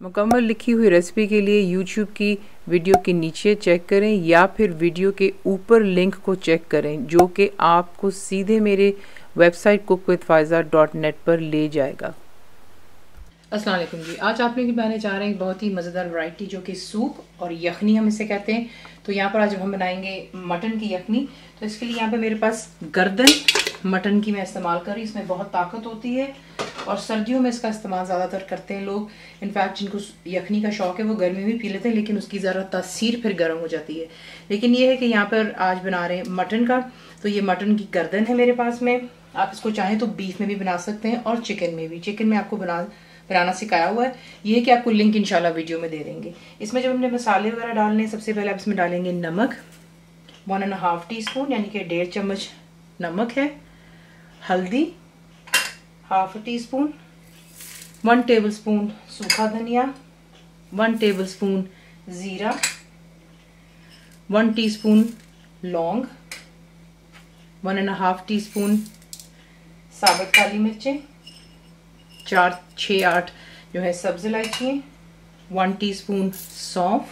मुकम्मल लिखी हुई रेसिपी के लिए YouTube की वीडियो के नीचे चेक करें या फिर वीडियो के ऊपर लिंक को चेक करें जो कि आपको सीधे मेरे वेबसाइट cookWithFaiza.net पर ले जाएगा। अस्सलाम वालेकुम जी, आज आप लोग बनाने जा रहे हैं बहुत ही मज़ेदार वैरायटी जो कि सूप और यखनी हम इसे कहते हैं। तो यहाँ पर आज हम बनाएंगे मटन की यखनी। तो इसके लिए यहाँ पे मेरे पास गर्दन मटन की मैं इस्तेमाल कर रही हूँ। इसमें बहुत ताकत होती है और सर्दियों में इसका इस्तेमाल ज़्यादातर करते हैं लोग। इनफैक्ट जिनको यखनी का शौक है वो गर्मी में पी लेते हैं, लेकिन उसकी ज़रा तासीर फिर गर्म हो जाती है। लेकिन ये है कि यहाँ पर आज बना रहे हैं मटन का। तो ये मटन की गर्दन है मेरे पास में। आप इसको चाहें तो बीफ में भी बना सकते हैं और चिकन में भी। चिकन में आपको बनाना सिखाया हुआ है। ये है कि आपको लिंक इंशाल्लाह वीडियो में दे देंगे। इसमें जब हमने मसाले वगैरह डालने, सबसे पहले आप इसमें डालेंगे नमक 1.5 टीस्पून यानी कि 1.5 चम्मच नमक है। हल्दी 1/2 टीस्पून, 1 टेबलस्पून सूखा धनिया, 1 टेबलस्पून जीरा, 1 टीस्पून लौंग, 1.5 टीस्पून साबुत काली मिर्चें, 4, 6, 8 जो है सब्ज इलायची, 1 टीस्पून सौंफ,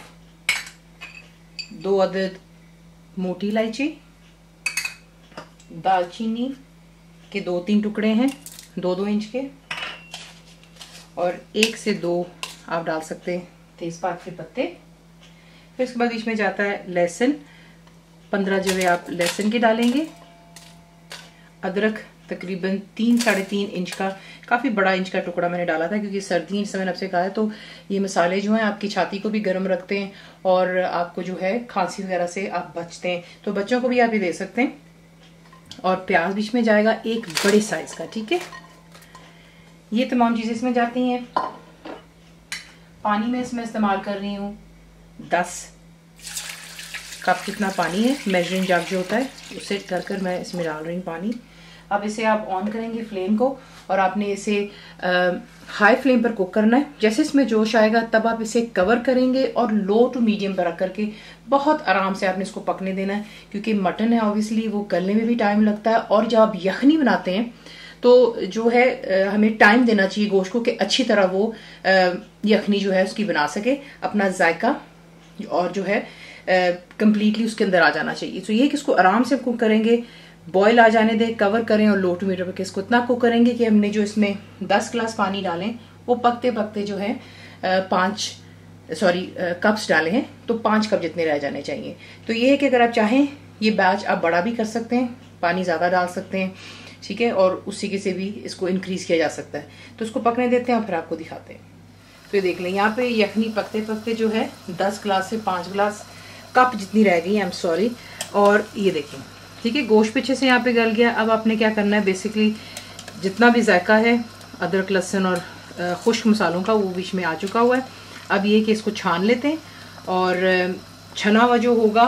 2 अदद मोटी इलायची, दालचीनी के 2-3 टुकड़े हैं 2-2 इंच के, और 1 से 2 आप डाल सकते हैं तेजपात के पत्ते। फिर उसके बाद बीच में जाता है लहसुन, 15 जो है आप लहसुन के डालेंगे। अदरक तकरीबन 3-3.5 इंच का, काफ़ी बड़ा इंच का टुकड़ा मैंने डाला था क्योंकि सर्दी इस समय आपसे कहा है। तो ये मसाले जो हैं आपकी छाती को भी गर्म रखते हैं और आपको जो है खांसी वगैरह से आप बचते हैं। तो बच्चों को भी आप ये दे सकते हैं। और प्याज बीच में जाएगा एक बड़े साइज का, ठीक है। ये तमाम चीज़ें इसमें जाती हैं। पानी में इसमें इस्तेमाल कर रही हूँ 10 कप कितना पानी है, मेजरिंग जग जो होता है उससे कर मैं इसमें डाल रही हूँ पानी। अब इसे आप ऑन करेंगे फ्लेम को और आपने इसे हाई फ्लेम पर कुक करना है। जैसे इसमें जोश आएगा तब आप इसे कवर करेंगे और लो टू मीडियम पर रख करके बहुत आराम से आपने इसको पकने देना है, क्योंकि मटन है ऑब्वियसली वो गलने में भी टाइम लगता है। और जब आप यखनी बनाते हैं तो जो है हमें टाइम देना चाहिए गोश्त को कि अच्छी तरह वो यखनी जो है उसकी बना सके, अपना जायका और जो है कंप्लीटली उसके अंदर आ जाना चाहिए। तो ये कि इसको आराम से कुक करेंगे, बॉयल आ जाने दें, कवर करें और लो टू मीडियम पर इसको इतना कुक करेंगे कि हमने जो इसमें 10 गिलास पानी डालें वो पकते पकते जो है 5 कप्स डाले हैं तो 5 कप जितने रह जाने चाहिए। तो ये है कि अगर आप चाहें ये बैच आप बड़ा भी कर सकते हैं, पानी ज़्यादा डाल सकते हैं, ठीक है, और उसी के से भी इसको इंक्रीज किया जा सकता है। तो इसको पकने देते हैं और फिर आपको दिखाते हैं। तो ये देख लें यहाँ पे यखनी पकते पकते जो है 10 गिलास से 5 गिलास कप जितनी रह गई, आई एम सॉरी। और ये देखें, ठीक है, गोश्त पीछे से यहाँ पे गल गया। अब आपने क्या करना है, बेसिकली जितना भी जायका है अदरक लहसुन और खुश्क मसालों का वो बीच में आ चुका हुआ है। अब ये कि इसको छान लेते हैं और छना हुआ जो होगा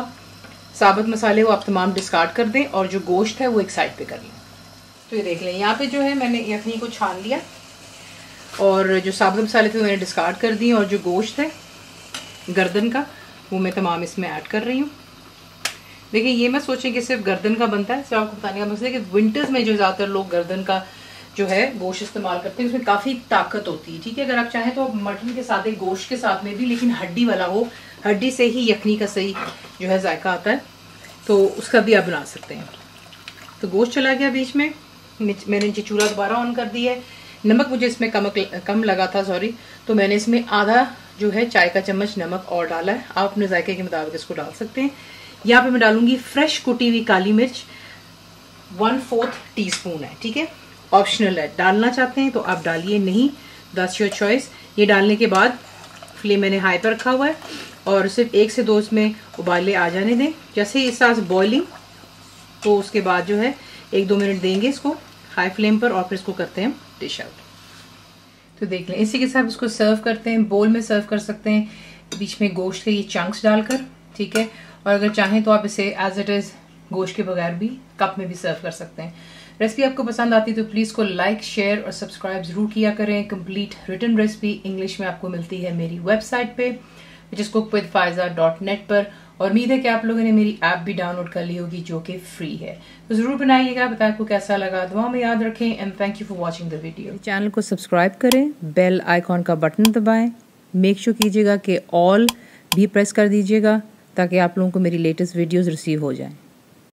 साबुत मसाले वो आप तमाम डिस्कार्ड कर दें और जो गोश्त है वो एक साइड पे कर लें। तो ये देख लें यहाँ पे जो है मैंने यखनी को छान लिया और जो साबुत मसाले थे मैंने डिस्कार्ड कर दिए और जो गोश्त है गर्दन का वो मैं तमाम इसमें ऐड कर रही हूँ। देखिए ये मैं सोचें कि सिर्फ गर्दन का बनता है, सिर्फ आपको बताने का मसला है कि विंटर्स में जो ज़्यादातर लोग गर्दन का जो है गोश्त इस्तेमाल करते हैं उसमें काफ़ी ताकत होती है, ठीक है। अगर आप चाहें तो मटन के साथ एक गोश्त के साथ में भी, लेकिन हड्डी वाला हो, हड्डी से ही यखनी का सही जो है जायका आता है, तो उसका भी आप बना सकते हैं। तो गोश्त चला गया बीच में, मैंने नीचे चूल्हा दोबारा ऑन कर दिया है। नमक मुझे इसमें कम लगा था, सॉरी, तो मैंने इसमें आधा जो है चाय का चम्मच नमक और डाला है। आप अपने जायके के मुताबिक इसको डाल सकते हैं। यहाँ पे मैं डालूंगी फ्रेश कुटी हुई काली मिर्च 1/4 टीस्पून है, ठीक है, ऑप्शनल है, डालना चाहते हैं तो आप डालिए, नहीं दैट्स योर चॉइस। ये डालने के बाद फ्लेम मैंने हाई पर रखा हुआ है और सिर्फ 1 से 2 इसमें उबाले आ जाने दें। जैसे ही इस तरह बॉइलिंग तो उसके बाद जो है 1-2 मिनट देंगे इसको हाई फ्लेम पर और फिर इसको करते हैं डिश आउट। तो देख लें, इसी के साथ इसको सर्व करते हैं, बोल में सर्व कर सकते हैं, बीच में गोश्त के ये चंक्स डालकर, ठीक है। और अगर चाहें तो आप इसे एज इट इज़ गोश्त के बगैर भी कप में भी सर्व कर सकते हैं। रेसिपी आपको पसंद आती है तो प्लीज़ को लाइक, शेयर और सब्सक्राइब ज़रूर किया करें। कंप्लीट रिटन रेसिपी इंग्लिश में आपको मिलती है मेरी वेबसाइट पे विच इज़ cookWithFaiza.net पर। और उम्मीद है कि आप लोगों ने मेरी ऐप भी डाउनलोड कर ली होगी जो कि फ्री है। तो ज़रूर बनाइएगा, बताएं आपको कैसा लगा, दुआ में याद रखें and thank you for watching the video. Channel को सब्सक्राइब करें, बेल आइकॉन का बटन दबाएं मेक श्योर कीजिएगा कि ऑल भी प्रेस कर दीजिएगा ताकि आप लोगों को मेरी लेटेस्ट वीडियोस रिसीव हो जाएं।